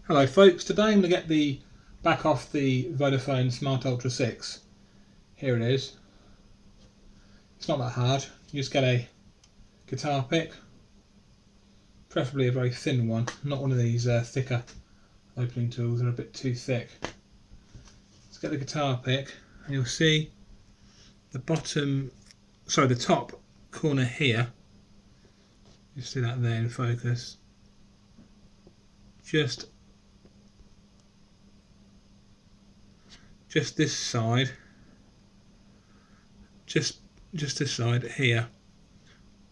Hello folks, today I'm going to get the back off the Vodafone Smart Ultra 6. Here it is. It's not that hard. You just get a guitar pick, preferably a very thin one, not one of these thicker opening tools, they're a bit too thick. Let's get the guitar pick and you'll see the the top corner here. You see that there in focus. Just this side, just this side here.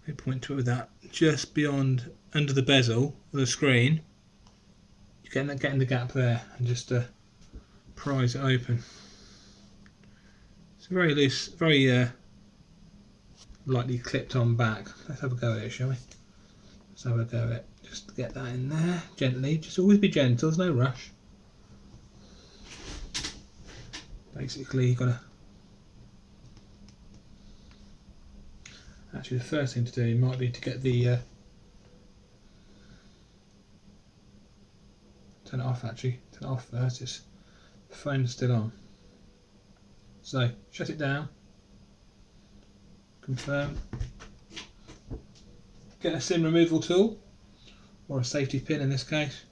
Let me point to it with that. Just beyond, under the bezel of the screen, you get in the gap there, and just prise it open. It's a very loose, very lightly clipped on back. Let's have a go at it, shall we? Let's have a go at it. Just get that in there gently. Just always be gentle. There's no rush. Basically, you've got to. Actually, the first thing to do might be to get the turn it off. Actually, turn it off first. It's the phone's still on. So shut it down. Confirm. Get a SIM removal tool or a safety pin in this case,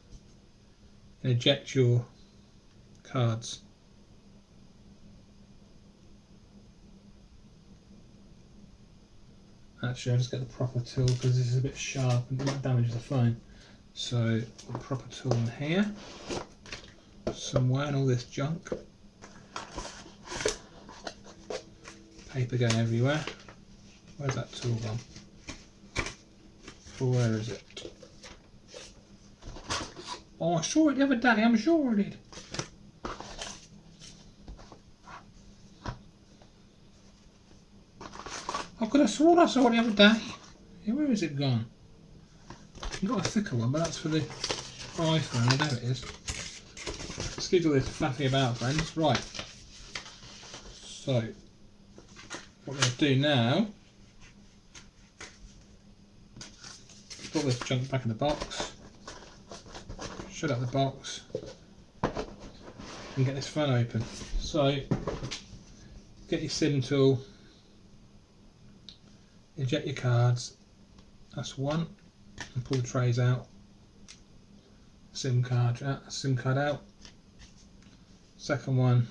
and eject your cards. Actually, I'll just get the proper tool because this is a bit sharp and it might damage the phone. So, the proper tool in here, somewhere, and all this junk. Paper going everywhere. Where's that tool gone? Where is it? Oh, I saw it the other day, I'm sure I did. I could have sworn I saw it the other day. Yeah, where is it gone? I've got a thicker one, but that's for the iPhone. There it is. Excuse all this fluffy about, friends. Right. So, what we're going to do now, put this junk back in the box, shut up the box, and get this phone open. So, get your SIM tool, eject your cards, that's one, and pull the trays out, SIM card out. Second one,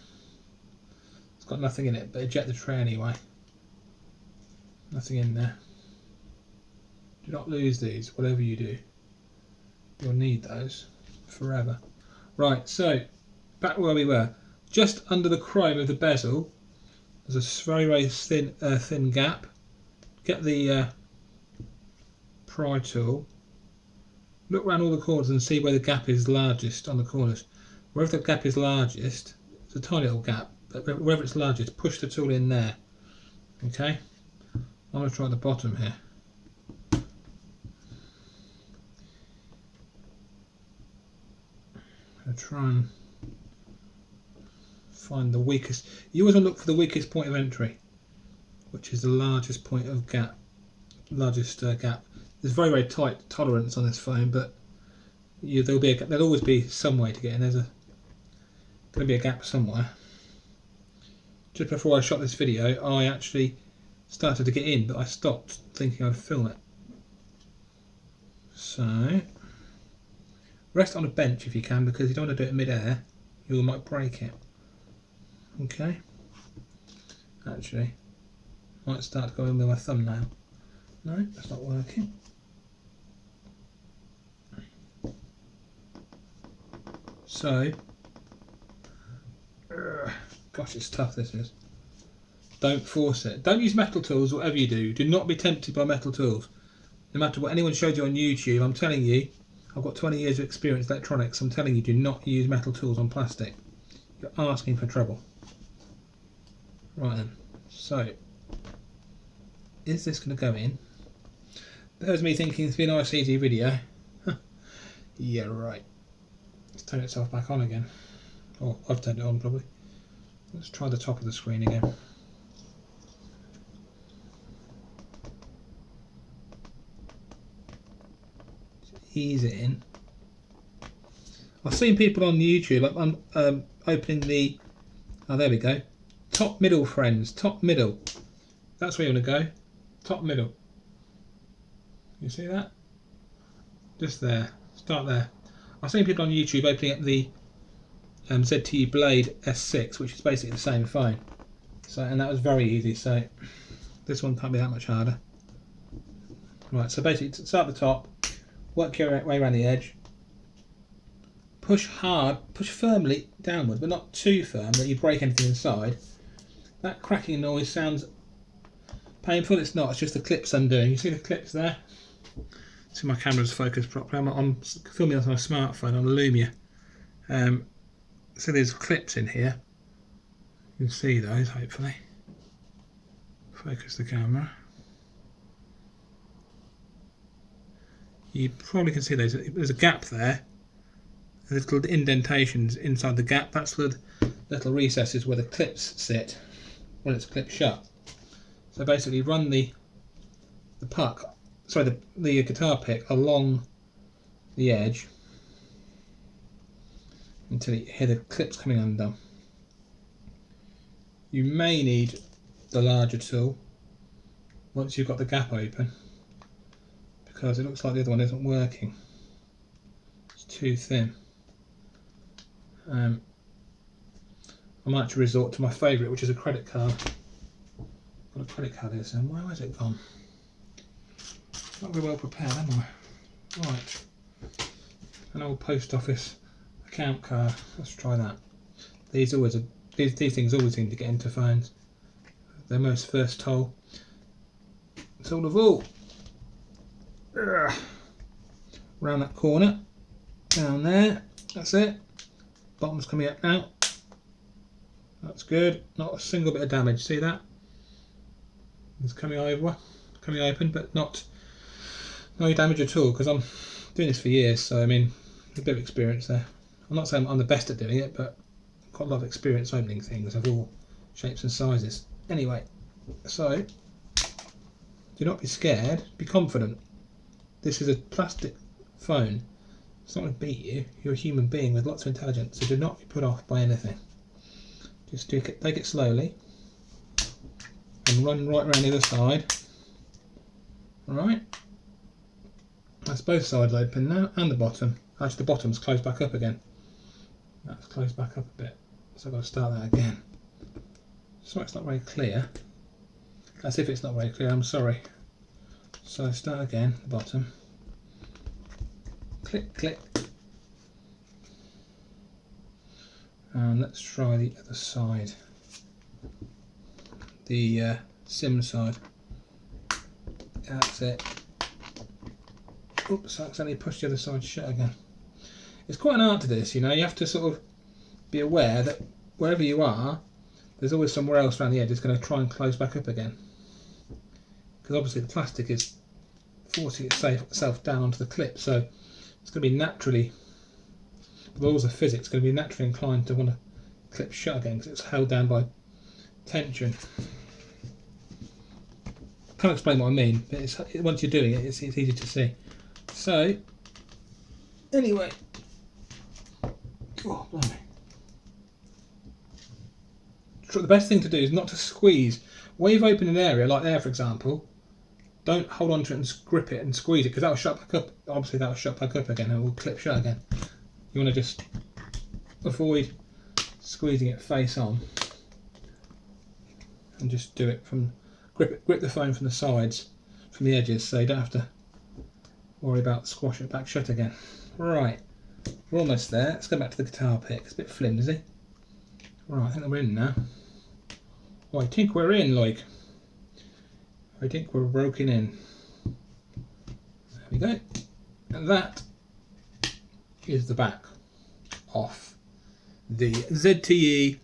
it's got nothing in it, but eject the tray anyway. Nothing in there. Do not lose these, whatever you do. You'll need those forever. Right, so back where we were. Just under the chrome of the bezel, there's a very thin gap. Get the pry tool. Look around all the corners and see where the gap is largest on the corners. Wherever the gap is largest, it's a tiny little gap, but wherever it's largest, push the tool in there. Okay? I'm going to try the bottom here. I'm going to try and find the weakest. You always want to look for the weakest point of entry, which is the largest point of gap. Gap. There's very tight tolerance on this phone, but there'll always be some way to get in. There's going to be a gap somewhere. Just before I shot this video, I actually started to get in, but I stopped thinking I'd film it. So, rest on a bench if you can, because you don't want to do it mid-air. You might break it. Okay. Actually, might start going with my thumbnail. No, that's not working. So, gosh, it's tough, this is. Don't force it. Don't use metal tools, whatever you do. Do not be tempted by metal tools. No matter what anyone showed you on YouTube, I'm telling you, I've got 20 years of experience in electronics, I'm telling you, do not use metal tools on plastic. You're asking for trouble. Right then, so, is this going to go in? There's me thinking it's been a nice easy video. Yeah, right. Let's turn itself back on again. Oh, I've turned it on probably. Let's try the top of the screen again. Ease it in. I've seen people on YouTube opening the, oh there we go, top middle, friends, top middle. That's where you want to go, top middle. You see that? Just there, start there. I've seen people on YouTube opening up the ZTE Blade S6, which is basically the same phone. So, and that was very easy, so this one can't be that much harder. Right, so basically start at the top, work your way around the edge, push hard, push firmly downwards, but not too firm that you break anything inside. That cracking noise sounds painful. It's not, it's just the clips undoing. You see the clips there? See my camera's focused properly. I'm filming on my smartphone on Lumia. So there's clips in here. You can see those, hopefully. Focus the camera. You probably can see those. There's a gap there. There's little indentations inside the gap. That's the little recesses where the clips sit when it's clipped shut. So basically run the puck, sorry, the guitar pick along the edge until you hear the clips coming undone. You may need the larger tool once you've got the gap open, because it looks like the other one isn't working. It's too thin. I might actually resort to my favourite, which is a credit card. Got a credit card here, so where has it gone? Not very well prepared, am I? Right. An old post office account card. Let's try that. These things always seem to get into phones. They're most versatile tool of all. Around that corner, down there. That's it. Bottom's coming up now. That's good. Not a single bit of damage. See that? It's coming open, but not no damage at all. Because I'm doing this for years, so I mean, a bit of experience there. I'm not saying I'm the best at doing it, but I've got a lot of experience opening things of all shapes and sizes. Anyway, so do not be scared. Be confident. This is a plastic phone. It's not going to beat you. You're a human being with lots of intelligence, so do not be put off by anything. Just take it slowly and run right around the other side. Alright. That's both sides open now, and the bottom. Actually, the bottom's closed back up again. That's closed back up a bit. So I've got to start that again. Sorry, it's not very clear. As if it's not very clear, I'm sorry. So start again, the bottom. Click, click. And let's try the other side. The SIM side. That's it. Oops, I accidentally pushed the other side shut again. It's quite an art to this, you know. You have to sort of be aware that wherever you are, there's always somewhere else around the edge that's going to try and close back up again. Because obviously the plastic is forcing itself down onto the clip, so it's going to be naturally, the laws of physics, going to be naturally inclined to want to clip shut again because it's held down by tension. Can't explain what I mean, but once you're doing it, it's easy to see. So, anyway, oh, blimey. The best thing to do is not to squeeze. Where you've opened an area, like there for example, don't hold on to it and grip it and squeeze it, because that'll shut back up. Obviously that'll shut back up again and it will clip shut again. You want to just avoid squeezing it face on and just do it from, grip the phone from the sides, from the edges, so you don't have to worry about squashing it back shut again. Right, we're almost there. Let's go back to the guitar pick. It's a bit flimsy. Right, I think we're in now. Oh, I think we're in, like. I think we're broken in. There we go. And that is the back off the ZTE,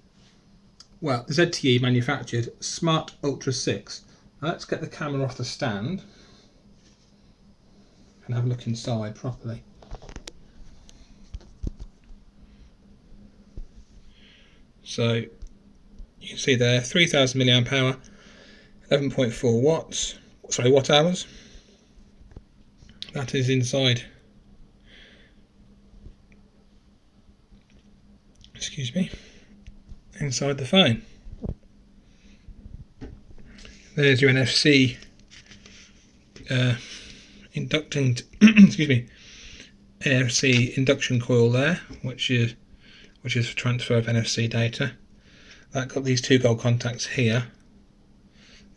well, the ZTE manufactured Smart Ultra 6. Now let's get the camera off the stand and have a look inside properly. So you can see there, 3000 milliamp hour, 11.4 watts, sorry, watt hours. That is inside excuse me, inside the phone. There's your NFC inducting, excuse me, NFC induction coil there, which is for transfer of NFC data. That got these two gold contacts here.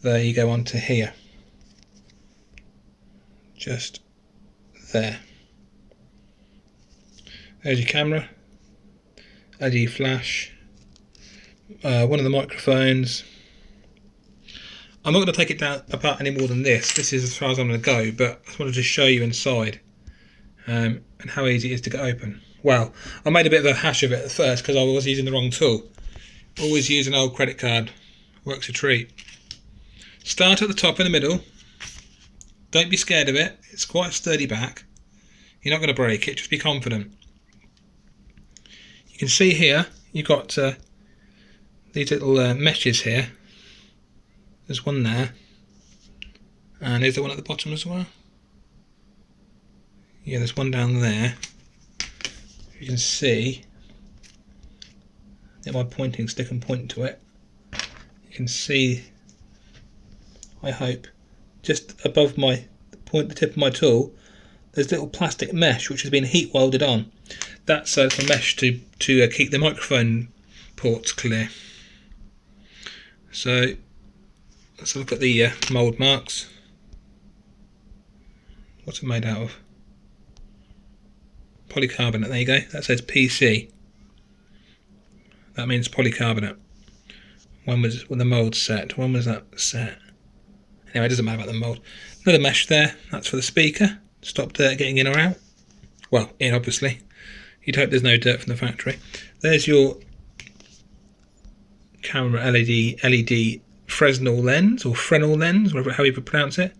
There you go onto here, just there. There's your camera, LED flash, one of the microphones. I'm not going to take it down apart any more than this. This is as far as I'm going to go, but I just wanted to show you inside and how easy it is to get open. Well, I made a bit of a hash of it at first because I was using the wrong tool. Always use an old credit card, works a treat. Start at the top in the middle. Don't be scared of it, it's quite a sturdy back. You're not going to break it, just be confident. You can see here, you've got these little meshes here. There's one there, and is there one at the bottom as well? Yeah, there's one down there. You can see, get my pointing stick and point to it. You can see, I hope, just above the tip of my tool, there's a little plastic mesh which has been heat welded on. That's a little mesh to keep the microphone ports clear. So let's look at the mould marks. What's it made out of? Polycarbonate, there you go. That says PC. That means polycarbonate. When the mould set? When was that set? Anyway, it doesn't matter about the mould. Another mesh there, that's for the speaker. Stop dirt getting in or out. Well, in obviously. You'd hope there's no dirt from the factory. There's your camera LED Fresnel lens, or Fresnel lens, whatever how you pronounce it.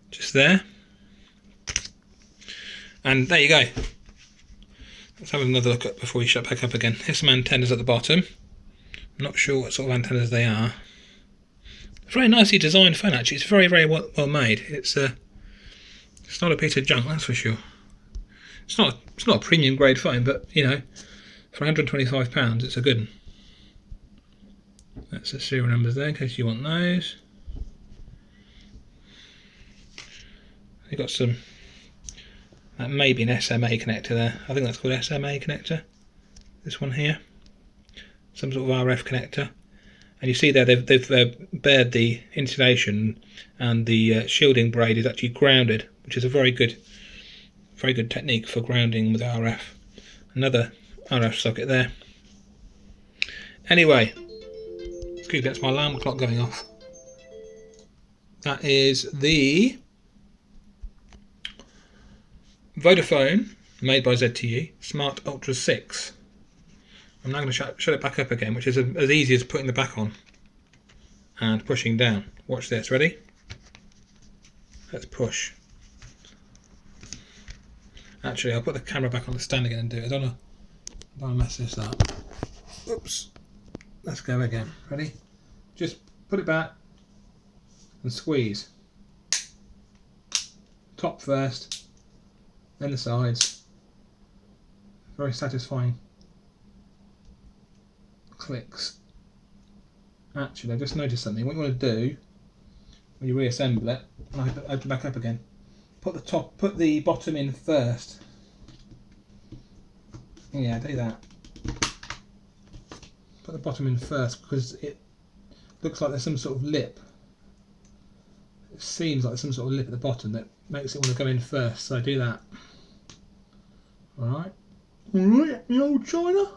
Just there. And there you go. Let's have another look at before we shut back up again. Here's some antennas at the bottom. I'm not sure what sort of antennas they are. A very nicely designed phone actually. It's very, very well made. It's not a piece of junk, that's for sure. It's not a premium grade phone, but you know, for £125 it's a good one. That's the serial numbers there in case you want those. You've got some, that may be an SMA connector there. I think that's called SMA connector. This one here. Some sort of RF connector. And you see there they've bared the insulation, and the shielding braid is actually grounded, which is a very good technique for grounding with RF. Another RF socket there. Anyway, excuse me, that's my alarm clock going off. That is the Vodafone, made by ZTE, Smart Ultra 6. I'm now going to shut it back up again, which is as easy as putting the back on and pushing down. Watch this, ready? Let's push. Actually, I'll put the camera back on the stand again and do it. I don't want to mess this up. Oops. Let's go again. Ready? Just put it back and squeeze. Top first, then the sides. Very satisfying clicks. Actually, I just noticed something. What you want to do when you reassemble it, and I open it back up again, put the bottom in first. Yeah, do that. Put the bottom in first because it looks like there's some sort of lip. It seems like there's some sort of lip at the bottom that makes it want to go in first. So do that. Alright. Alright, the old China.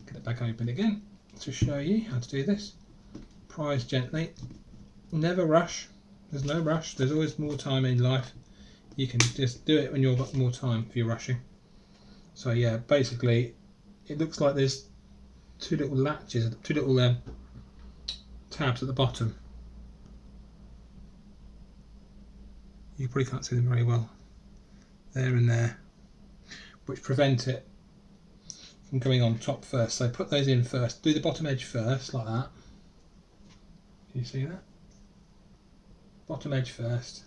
Get it back open again to show you how to do this. Prise gently. Never rush. There's no rush. There's always more time in life. You can just do it when you've got more time if you're rushing. So yeah, basically it looks like there's two little latches, two little tabs at the bottom. You probably can't see them very well. There and there, which prevent it from going on top first. So put those in first. Do the bottom edge first, like that. You see that? Bottom edge first,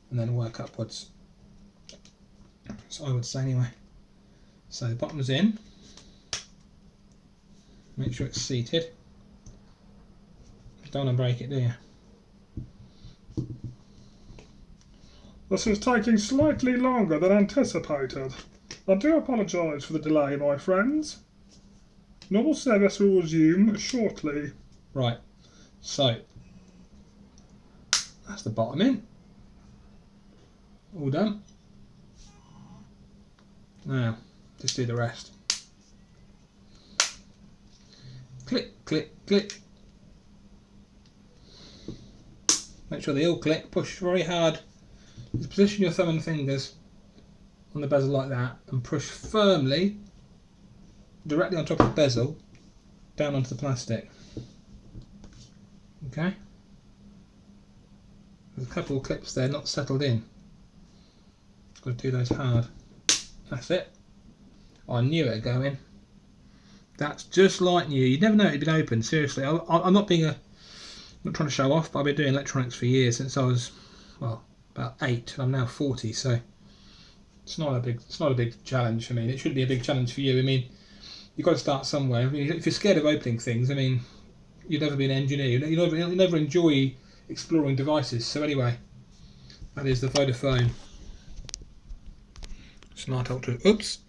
and then work upwards. So I would say anyway. So the bottom's in. Make sure it's seated. Don't want to break it, do you? This is taking slightly longer than anticipated. I do apologise for the delay, my friends. Normal service will resume shortly. Right, so that's the bottom in. All done. Now, just do the rest. Click, click, click. Make sure they all click. Push very hard. Just position your thumb and fingers on the bezel like that and push firmly directly on top of the bezel down onto the plastic. Okay? There's a couple of clips there not settled in. Got to do those hard. That's it. I knew it would go in. That's just like new. You'd never know it'd been open. Seriously, I'm not being not trying to show off, but I've been doing electronics for years since I was, well, about 8, and I'm now 40. So it's not a big challenge for me. It shouldn't be a big challenge for you. I mean, you've got to start somewhere. I mean, if you're scared of opening things, I mean, you'd never be an engineer. You'll never enjoy exploring devices. So anyway, that is the Vodafone Smart Ultra. Oops.